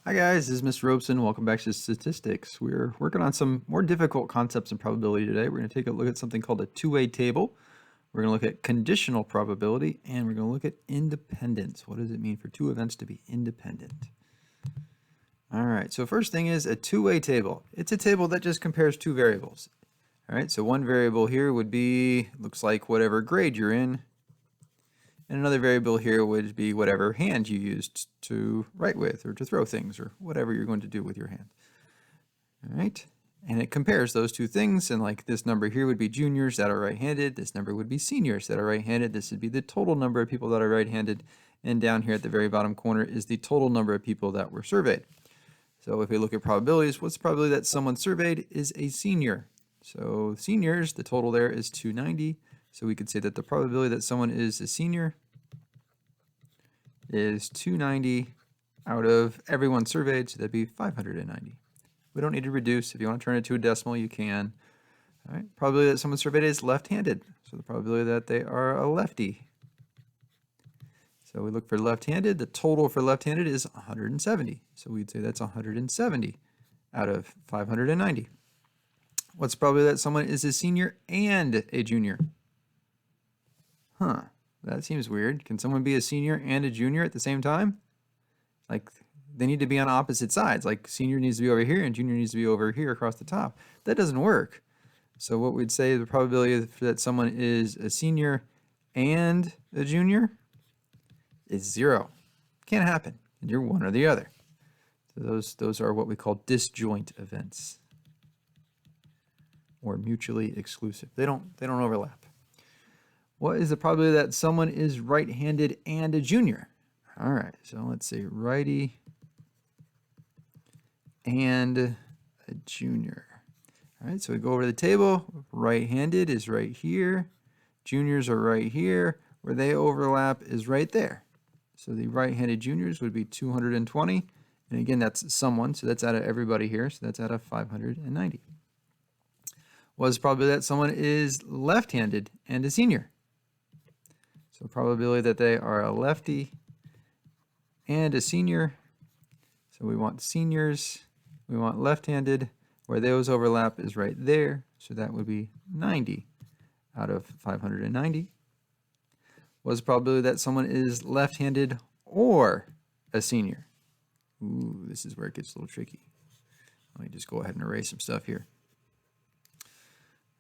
Hi guys, this is Mr. Robeson. Welcome back to Statistics. We're working on some more difficult concepts in probability today. We're going to take a look at something called a two-way table. We're going to look at conditional probability, and we're going to look at independence. What does it mean for two events to be independent? All right, so first thing is a two-way table. It's a table that just compares two variables. All right, so one variable here would be, looks like whatever grade you're in, and another variable here would be whatever hand you used to write with or to throw things or whatever you're going to do with your hand. All right. And it compares those two things. And like this number here would be juniors that are right-handed. This number would be seniors that are right-handed. This would be the total number of people that are right-handed. And down here at the very bottom corner is the total number of people that were surveyed. So if we look at probabilities, what's the probability that someone surveyed is a senior? So seniors, the total there is 290. So we could say that the probability that someone is a senior is 290 out of everyone surveyed, so that'd be 590. We don't need to reduce. If you want to turn it to a decimal, you can. All right. Probability that someone surveyed is left-handed, so the probability that they are a lefty. So we look for left-handed. The total for left-handed is 170, so we'd say that's 170 out of 590. What's the probability that someone is a senior and a junior? That seems weird. Can someone be a senior and a junior at the same time? Like, they need to be on opposite sides. Like, senior needs to be over here and junior needs to be over here across the top. That doesn't work. So what we'd say the probability that someone is a senior and a junior is 0. Can't happen. You're one or the other. So those are what we call disjoint events, or mutually exclusive. They don't overlap. What is the probability that someone is right-handed and a junior? All right, so let's say righty and a junior. All right, so we go over to the table. Right-handed is right here. Juniors are right here. Where they overlap is right there. So the right-handed juniors would be 220. And again, that's someone, so that's out of everybody here. So that's out of 590. What's the probability that someone is left-handed and a senior? So probability that they are a lefty and a senior. So we want seniors, we want left-handed. Where those overlap is right there. So that would be 90 out of 590. What's the probability that someone is left-handed or a senior? Ooh, this is where it gets a little tricky. Let me just go ahead and erase some stuff here.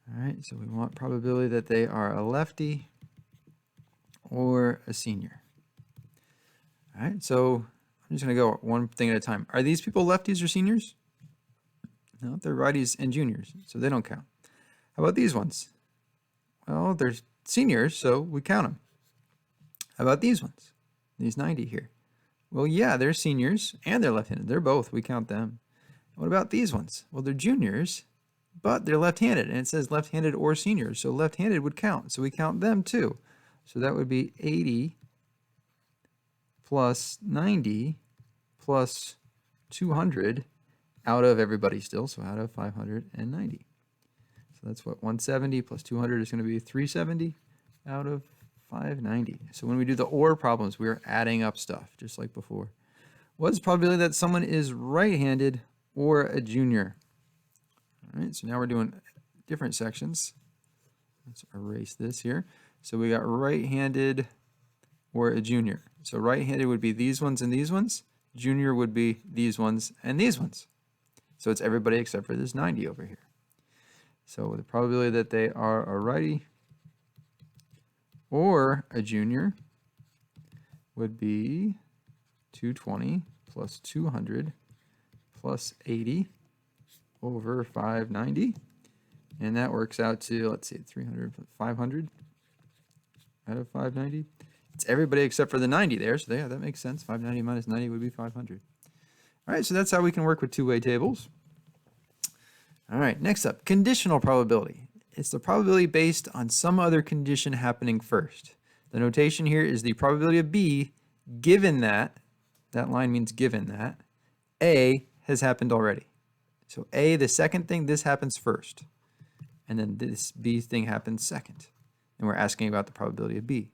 All right, so we want probability that they are a lefty or a senior. All right, so I'm just going to go one thing at a time. Are these people lefties or seniors? No, they're righties and juniors, so they don't count. How about these ones? Well, they're seniors, so we count them. How about these ones? These 90 here. Well, yeah, they're seniors and they're left-handed. They're both. We count them. What about these ones? Well, they're juniors, but they're left-handed, and it says left-handed or seniors, so left-handed would count, so we count them too. So that would be 80 plus 90 plus 200 out of everybody still, so out of 590. So that's what 170 plus 200 is going to be 370 out of 590. So when we do the OR problems, we are adding up stuff, just like before. What's the probability that someone is right-handed or a junior? All right, so now we're doing different sections. Let's erase this here. So we got right-handed or a junior. So right-handed would be these ones and these ones. Junior would be these ones and these ones. So it's everybody except for this 90 over here. So the probability that they are a righty or a junior would be 220 plus 200 plus 80 over 590. And that works out to, let's see, 300, 500 out of 590. It's everybody except for the 90 there, so yeah, that makes sense. 590 minus 90 would be 500. All right, so that's how we can work with two-way tables. All right, next up, conditional probability. It's the probability based on some other condition happening first. The notation here is the probability of B given that line means given that, A has happened already. So A, the second thing, this happens first. And then this B thing happens second. And we're asking about the probability of B.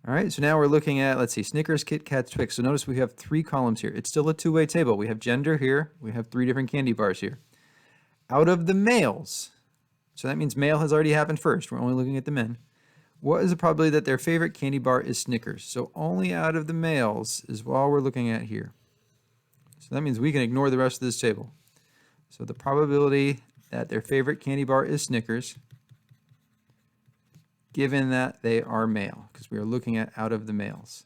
All right, so now we're looking at, let's see, Snickers, Kit Kats, Twix. So notice we have 3 columns here. It's still a two-way table. We have gender here. We have 3 different candy bars here. Out of the males, so that means male has already happened first. We're only looking at the men. What is the probability that their favorite candy bar is Snickers? So only out of the males is all we're looking at here. So that means we can ignore the rest of this table. So the probability that their favorite candy bar is Snickers, given that they are male, because we are looking at out of the males,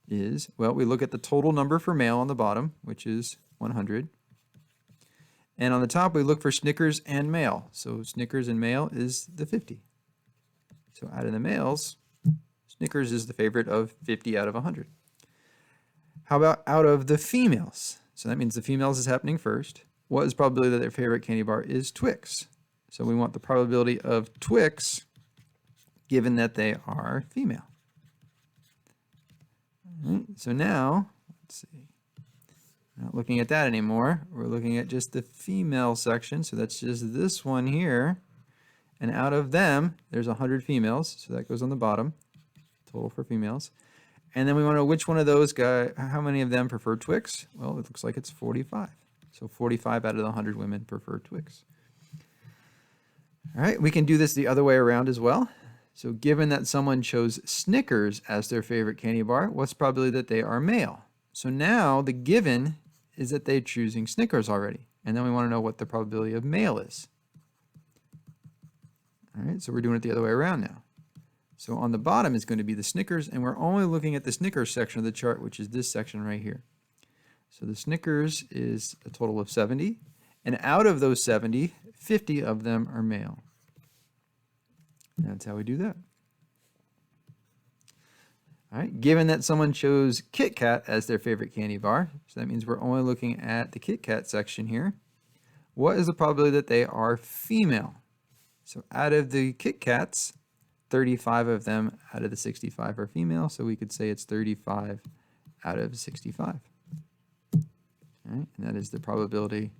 is, well, we look at the total number for male on the bottom, which is 100. And on the top, we look for Snickers and male. So Snickers and male is the 50. So out of the males, Snickers is the favorite of 50 out of 100. How about out of the females? So that means the females is happening first. What is the probability that their favorite candy bar is Twix? So we want the probability of Twix given that they are female. All right, so now, let's see. Not looking at that anymore. We're looking at just the female section. So that's just this one here. And out of them, there's 100 females. So that goes on the bottom, total for females. And then we want to know which one of those guys, how many of them prefer Twix? Well, it looks like it's 45. So 45 out of the 100 women prefer Twix. All right, we can do this the other way around as well. So given that someone chose Snickers as their favorite candy bar, what's the probability that they are male? So now the given is that they're choosing Snickers already. And then we want to know what the probability of male is. All right, so we're doing it the other way around now. So on the bottom is going to be the Snickers, and we're only looking at the Snickers section of the chart, which is this section right here. So the Snickers is a total of 70, and out of those 70, 50 of them are male. And that's how we do that. All right, given that someone chose Kit Kat as their favorite candy bar, so that means we're only looking at the Kit Kat section here. What is the probability that they are female? So out of the Kit Kats, 35 of them out of the 65 are female, so we could say it's 35 out of 65. All right, and that is the probability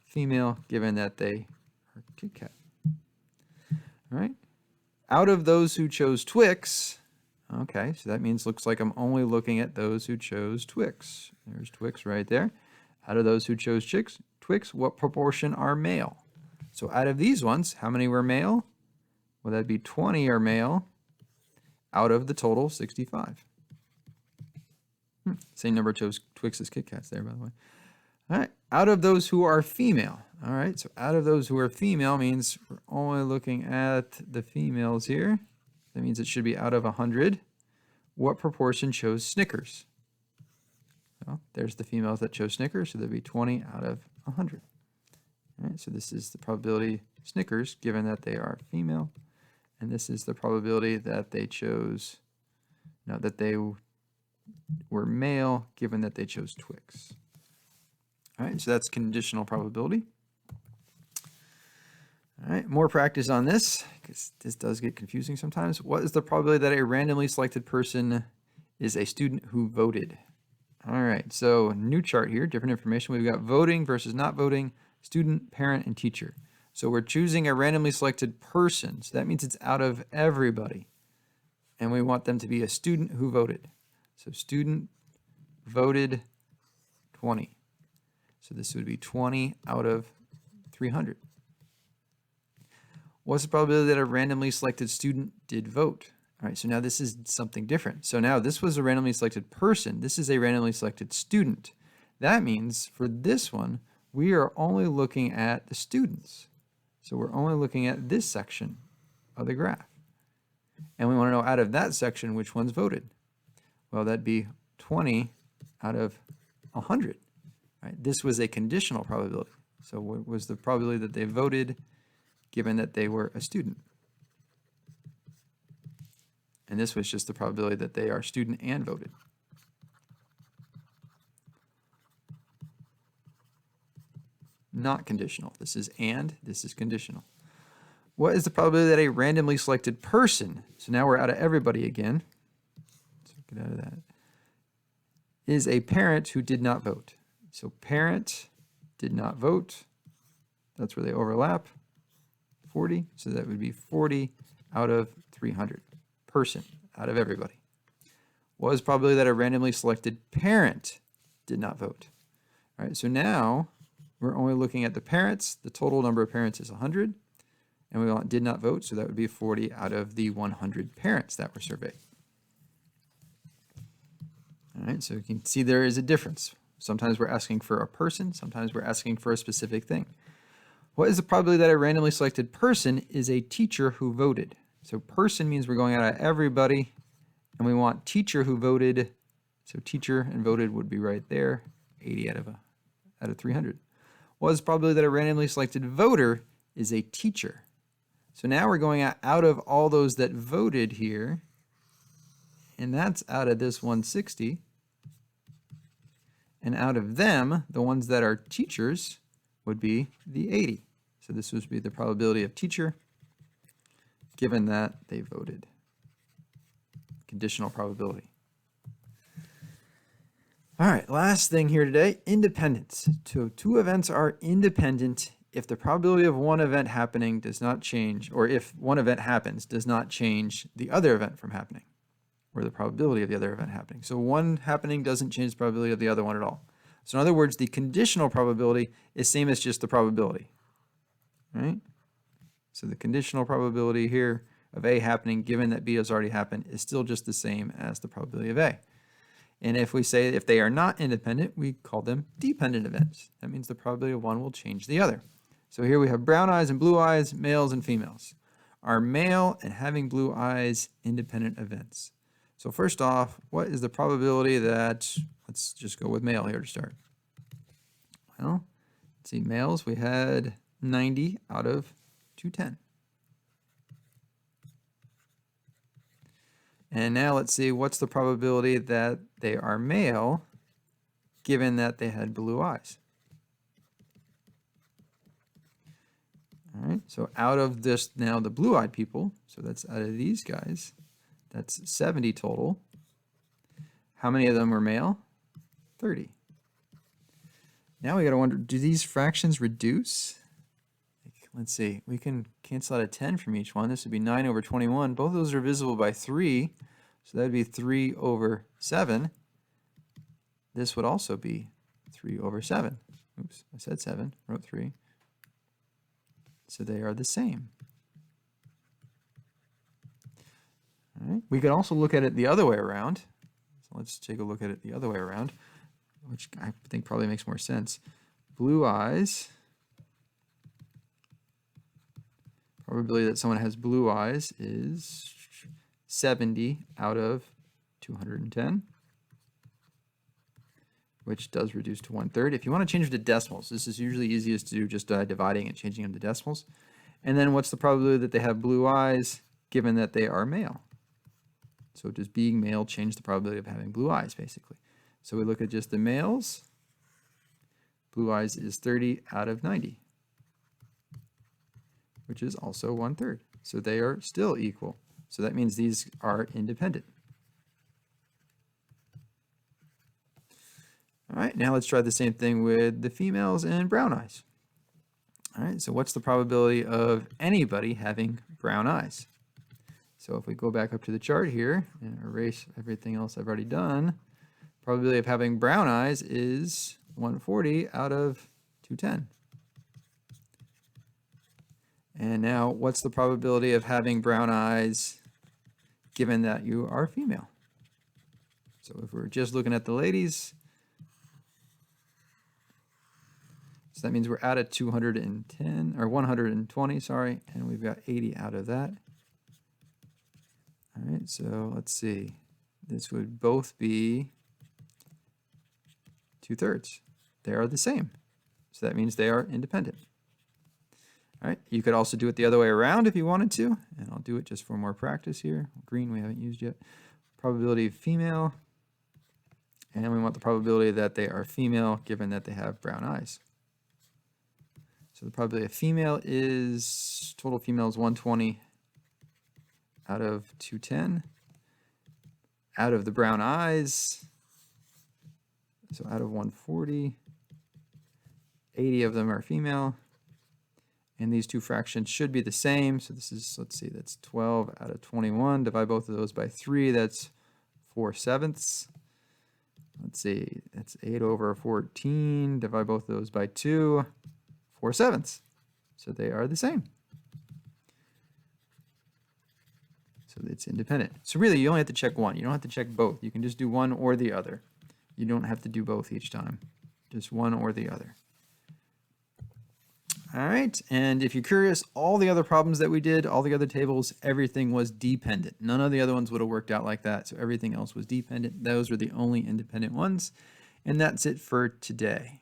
female given that they are Kit Kat. All right, out of those who chose Twix, okay, so that means looks like I'm only looking at those who chose Twix. There's Twix right there. Out of those who chose Twix, what proportion are male? So out of these ones, how many were male? Well, that'd be 20 are male out of the total 65. Same number chose Twix as Kit Kats there, by the way. All right, out of those who are female. All right, so out of those who are female means we're only looking at the females here. That means it should be out of 100. What proportion chose Snickers? Well, there's the females that chose Snickers, so that'd be 20 out of 100. All right, so this is the probability Snickers, given that they are female. And this is the probability that they chose, no, that they were male, given that they chose Twix. All right, so that's conditional probability. All right, more practice on this, because this does get confusing sometimes. What is the probability that a randomly selected person is a student who voted? All right, so new chart here, different information. We've got voting versus not voting, student, parent, and teacher. So we're choosing a randomly selected person. So that means it's out of everybody. And we want them to be a student who voted. So student voted 20. So this would be 20 out of 300. What's the probability that a randomly selected student did vote? All right, so now this is something different. So now this was a randomly selected person. This is a randomly selected student. That means for this one, we are only looking at the students. So we're only looking at this section of the graph. And we want to know out of that section, which ones voted. Well, that'd be 20 out of 100. Right? This was a conditional probability. So what was the probability that they voted given that they were a student? And this was just the probability that they are student and voted. Not conditional. This is and, this is conditional. What is the probability that a randomly selected person, so now we're out of everybody again, so get out of that, is a parent who did not vote? So parent did not vote. That's where they overlap. 40, so that would be 40 out of 300. Person out of everybody. What is the probability that a randomly selected parent did not vote? All right, so now we're only looking at the parents. The total number of parents is 100, and we did not vote, so that would be 40 out of the 100 parents that were surveyed. All right, so you can see there is a difference. Sometimes we're asking for a person, sometimes we're asking for a specific thing. What is the probability that a randomly selected person is a teacher who voted? So person means we're going out of everybody, and we want teacher who voted. So teacher and voted would be right there, 80 out of 300. What is the probability that a randomly selected voter is a teacher? So now we're going out of all those that voted here, and that's out of this 160. And out of them, the ones that are teachers would be the 80. So this would be the probability of teacher, given that they voted. Conditional probability. All right, last thing here today, independence. So two events are independent if the probability of one event happening does not change, or if one event happens, does not change the other event from happening, or the probability of the other event happening. So one happening doesn't change the probability of the other one at all. So in other words, the conditional probability is same as just the probability, right? So the conditional probability here of A happening, given that B has already happened, is still just the same as the probability of A. And if we say if they are not independent, we call them dependent events. That means the probability of one will change the other. So here we have brown eyes and blue eyes, males and females. Are male and having blue eyes independent events? So first off, what is the probability that, let's just go with male here to start. Well, let's see, males, we had 90 out of 210. And now let's see, what's the probability that they are male, given that they had blue eyes? All right, so out of this now the blue-eyed people, so that's out of these guys, that's 70 total. How many of them were male? 30. Now we got to wonder, do these fractions reduce? Let's see, we can cancel out a 10 from each one. This would be 9 over 21. Both of those are divisible by 3, so that would be 3 over 7. This would also be 3 over 7. Oops, I said 7, wrote 3. So they are the same. All right. We could also look at it the other way around. So let's take a look at it the other way around, which I think probably makes more sense. Blue eyes. Probability that someone has blue eyes is 70 out of 210, which does reduce to 1/3. If you want to change it to decimals, this is usually easiest to do just dividing and changing them to decimals. And then what's the probability that they have blue eyes, given that they are male? So does being male change the probability of having blue eyes, basically? So we look at just the males. Blue eyes is 30 out of 90, which is also 1/3. So they are still equal. So that means these are independent. All right, now let's try the same thing with the females and brown eyes. All right, so what's the probability of anybody having brown eyes? So if we go back up to the chart here and erase everything else I've already done, probability of having brown eyes is 140 out of 210. And now what's the probability of having brown eyes given that you are female? So if we're just looking at the ladies, so that means we're out of 210 or 120, sorry, and we've got 80 out of that. All right, so let's see. This would both be 2/3. They are the same. So that means they are independent. All right, you could also do it the other way around if you wanted to, and I'll do it just for more practice here. Green we haven't used yet. Probability of female, and we want the probability that they are female given that they have brown eyes. So the probability of female is, total female is 120 out of 210. Out of the brown eyes, so out of 140, 80 of them are female, And these two fractions should be the same. So this is, let's see, that's 12 out of 21. Divide both of those by 3. That's 4/7. Let's see, that's 8 over 14. Divide both of those by 2. 4/7. So they are the same. So it's independent. So really, you only have to check one. You don't have to check both. You can just do one or the other. You don't have to do both each time. Just one or the other. All right, and if you're curious, all the other problems that we did, all the other tables, everything was dependent. None of the other ones would have worked out like that, so everything else was dependent. Those were the only independent ones, and that's it for today.